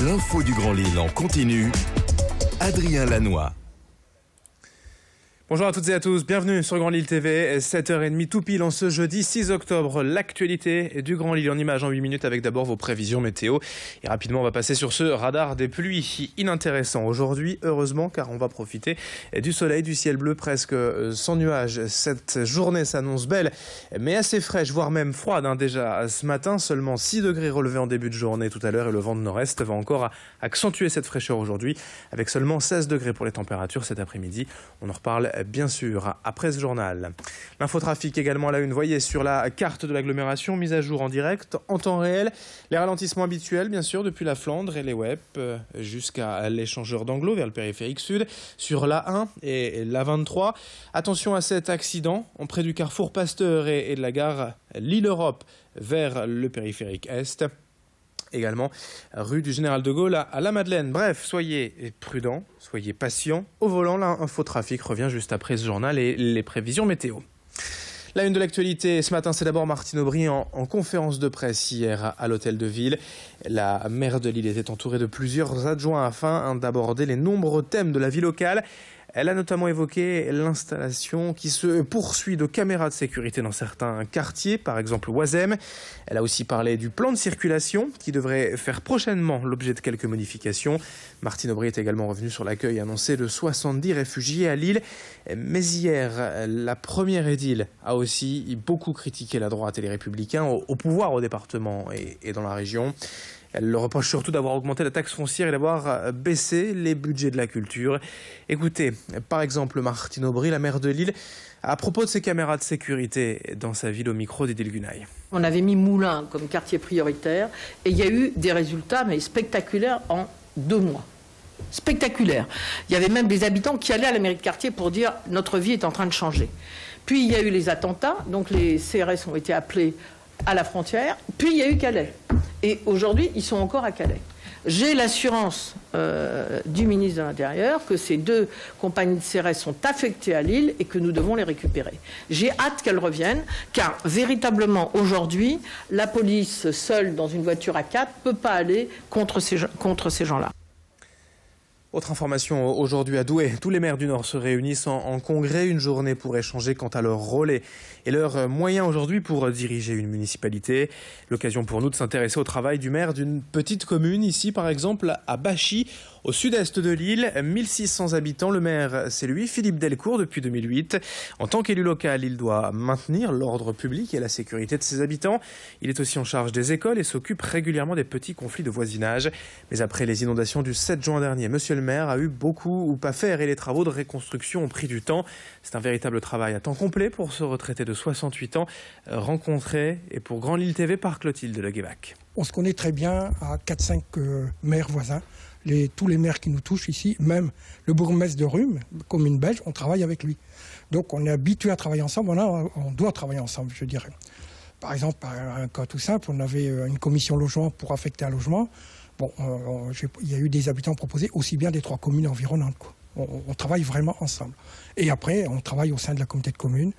L'info du Grand Lille en continu, Adrien Lanois. Bonjour à toutes et à tous, bienvenue sur Grand Lille TV, 7h30 tout pile en ce jeudi 6 octobre. L'actualité du Grand Lille en images en 8 minutes avec d'abord vos prévisions météo. Et rapidement on va passer sur ce radar des pluies inintéressant aujourd'hui, heureusement, car on va profiter du soleil, du ciel bleu presque sans nuages. Cette journée s'annonce belle mais assez fraîche, voire même froide déjà ce matin. Seulement 6 degrés relevés en début de journée tout à l'heure et le vent de nord-est va encore accentuer cette fraîcheur aujourd'hui avec seulement 16 degrés pour les températures cet après-midi. On en reparle bien sûr après ce journal. L'infotrafic également à la une, voyez sur la carte de l'agglomération, mise à jour en direct, en temps réel, les ralentissements habituels bien sûr depuis la Flandre et les WEP jusqu'à l'échangeur d'Anglo vers le périphérique sud, sur l'A1 et l'A23. Attention à cet accident près du carrefour Pasteur et de la gare Lille-Europe vers le périphérique est. Également, rue du Général de Gaulle à la Madeleine. Bref, soyez prudents, soyez patients. Au volant, l'infotrafic revient juste après ce journal et les prévisions météo. La une de l'actualité ce matin, c'est d'abord Martine Aubry en conférence de presse hier à l'hôtel de ville. La maire de Lille était entourée de plusieurs adjoints afin d'aborder les nombreux thèmes de la vie locale. Elle a notamment évoqué l'installation qui se poursuit de caméras de sécurité dans certains quartiers, par exemple Oisem. Elle a aussi parlé du plan de circulation qui devrait faire prochainement l'objet de quelques modifications. Martine Aubry est également revenue sur l'accueil annoncé de 70 réfugiés à Lille. Mais hier, la première édile a aussi beaucoup critiqué la droite et les Républicains au pouvoir au département et dans la région. Elle le reproche surtout d'avoir augmenté la taxe foncière et d'avoir baissé les budgets de la culture. Écoutez, par exemple, Martine Aubry, la maire de Lille, à propos de ces caméras de sécurité dans sa ville au micro d'Idil Gunaï. On avait mis Moulins comme quartier prioritaire et il y a eu des résultats mais spectaculaires en 2 mois. Spectaculaire. Il y avait même des habitants qui allaient à la mairie de quartier pour dire « notre vie est en train de changer ». Puis il y a eu les attentats, donc les CRS ont été appelés à la frontière, puis il y a eu Calais. Et aujourd'hui, ils sont encore à Calais. J'ai l'assurance du ministre de l'Intérieur que ces 2 compagnies de CRS sont affectées à Lille et que nous devons les récupérer. J'ai hâte qu'elles reviennent, car véritablement, aujourd'hui, la police, seule dans une voiture à 4, ne peut pas aller contre ces gens-là. Autre information, aujourd'hui à Douai, tous les maires du Nord se réunissent en congrès, une journée pour échanger quant à leur rôle et leurs moyens aujourd'hui pour diriger une municipalité. L'occasion pour nous de s'intéresser au travail du maire d'une petite commune, ici par exemple à Bachy, au sud-est de Lille, 1600 habitants. Le maire, c'est lui, Philippe Delcourt, depuis 2008. En tant qu'élu local, il doit maintenir l'ordre public et la sécurité de ses habitants. Il est aussi en charge des écoles et s'occupe régulièrement des petits conflits de voisinage. Mais après les inondations du 7 juin dernier, monsieur le maire a eu beaucoup à faire et les travaux de reconstruction ont pris du temps. C'est un véritable travail à temps complet pour ce retraité de 68 ans, rencontré et pour Grand Lille TV par Clotilde Le Guébac. On se connaît très bien à 4-5 maires voisins. Tous les maires qui nous touchent ici, même le bourgmestre de Rhume, commune belge, on travaille avec lui. Donc on est habitué à travailler ensemble, on doit travailler ensemble, je dirais. Par exemple, un cas tout simple, on avait une commission logement pour affecter un logement. Bon, il y a eu des habitants proposés aussi bien des 3 communes environnantes, quoi. On travaille vraiment ensemble. Et après, on travaille au sein de la communauté de communes.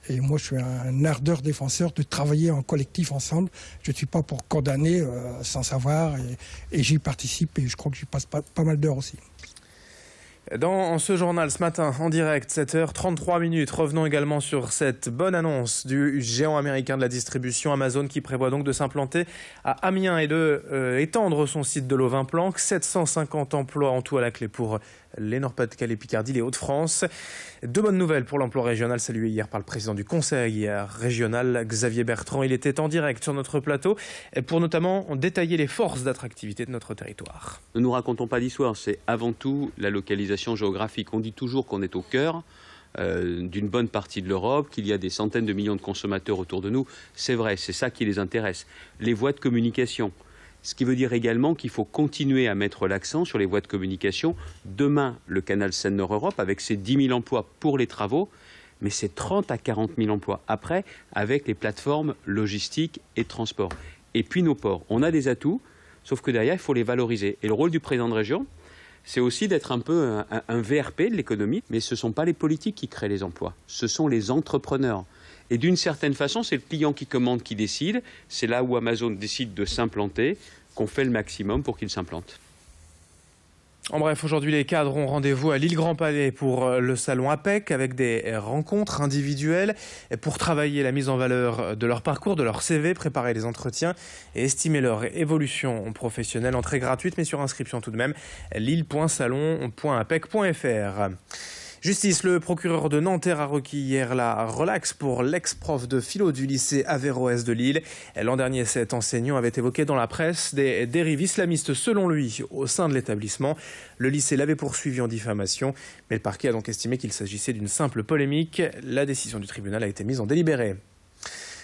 Et moi, je suis un ardeur défenseur de travailler en collectif ensemble. Je ne suis pas pour condamner sans savoir. Et j'y participe et je crois que j'y passe pas mal d'heures aussi. Dans ce journal ce matin, en direct, 7h33, revenons également sur cette bonne annonce du géant américain de la distribution Amazon qui prévoit donc de s'implanter à Amiens et de étendre son site de Lovin-Planck. 750 emplois en tout à la clé pour les Nord-Pas-de-Calais, Picardie, les Hauts-de-France. 2 bonnes nouvelles pour l'emploi régional, salué hier par le président du conseil régional, Xavier Bertrand. Il était en direct sur notre plateau pour notamment détailler les forces d'attractivité de notre territoire. Ne nous racontons pas d'histoire, c'est avant tout la localisation géographique. On dit toujours qu'on est au cœur d'une bonne partie de l'Europe, qu'il y a des centaines de millions de consommateurs autour de nous. C'est vrai, c'est ça qui les intéresse. Les voies de communication. Ce qui veut dire également qu'il faut continuer à mettre l'accent sur les voies de communication. Demain, le canal Seine-Nord-Europe, avec ses 10 000 emplois pour les travaux, mais c'est 30 à 40 000 emplois après, avec les plateformes logistiques et de transport. Et puis nos ports. On a des atouts, sauf que derrière, il faut les valoriser. Et le rôle du président de région, c'est aussi d'être un peu un VRP de l'économie, mais ce ne sont pas les politiques qui créent les emplois, ce sont les entrepreneurs. Et d'une certaine façon, c'est le client qui commande, qui décide. C'est là où Amazon décide de s'implanter, qu'on fait le maximum pour qu'il s'implante. En bref, aujourd'hui, les cadres ont rendez-vous à l'Île-Grand-Palais pour le salon APEC avec des rencontres individuelles pour travailler la mise en valeur de leur parcours, de leur CV, préparer les entretiens et estimer leur évolution professionnelle. Entrée gratuite, mais sur inscription tout de même. lille.salon.apec.fr. Justice, le procureur de Nanterre a requis hier la relaxe pour l'ex-prof de philo du lycée Averroès de Lille. L'an dernier, cet enseignant avait évoqué dans la presse des dérives islamistes selon lui au sein de l'établissement. Le lycée l'avait poursuivi en diffamation, mais le parquet a donc estimé qu'il s'agissait d'une simple polémique. La décision du tribunal a été mise en délibéré.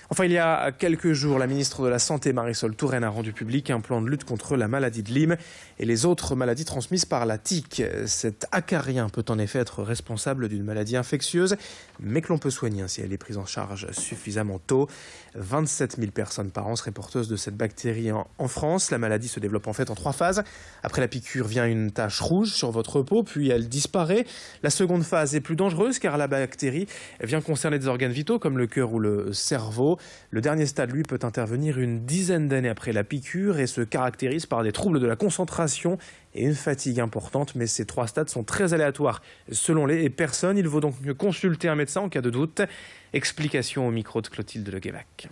Enfin, il y a quelques jours, la ministre de la Santé, Marisol Touraine, a rendu public un plan de lutte contre la maladie de Lyme et les autres maladies transmises par la tique. Cet acarien peut en effet être responsable d'une maladie infectieuse, mais que l'on peut soigner si elle est prise en charge suffisamment tôt. 27 000 personnes par an seraient porteuses de cette bactérie en France. La maladie se développe en fait en 3 phases. Après la piqûre vient une tache rouge sur votre peau, puis elle disparaît. La seconde phase est plus dangereuse car la bactérie vient concerner des organes vitaux comme le cœur ou le cerveau. Le dernier stade, lui, peut intervenir une dizaine d'années après la piqûre et se caractérise par des troubles de la concentration et une fatigue importante. Mais ces 3 stades sont très aléatoires selon les personnes. Il vaut donc mieux consulter un médecin en cas de doute. Explication au micro de Clotilde Le Guévac.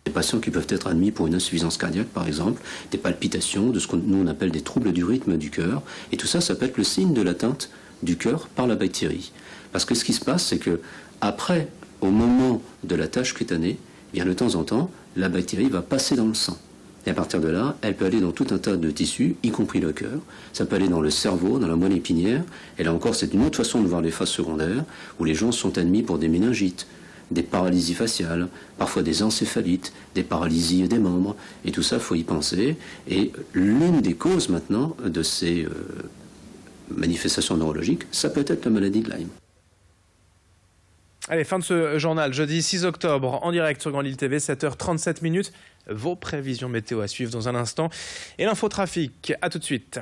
Des patients qui peuvent être admis pour une insuffisance cardiaque, par exemple, des palpitations, de ce que nous on appelle des troubles du rythme du cœur. Et tout ça, ça peut être le signe de l'atteinte du cœur par la bactérie. Parce que ce qui se passe, c'est que après, au moment de la tache cutanée, bien de temps en temps, la bactérie va passer dans le sang. Et à partir de là, elle peut aller dans tout un tas de tissus, y compris le cœur. Ça peut aller dans le cerveau, dans la moelle épinière. Et là encore, c'est une autre façon de voir les phases secondaires, où les gens sont admis pour des méningites, des paralysies faciales, parfois des encéphalites, des paralysies des membres. Et tout ça, il faut y penser. Et l'une des causes maintenant de ces manifestations neurologiques, ça peut être la maladie de Lyme. Allez, fin de ce journal, jeudi 6 octobre, en direct sur Grand Lille TV, 7h37. Vos prévisions météo à suivre dans un instant. Et l'infotrafic, à tout de suite.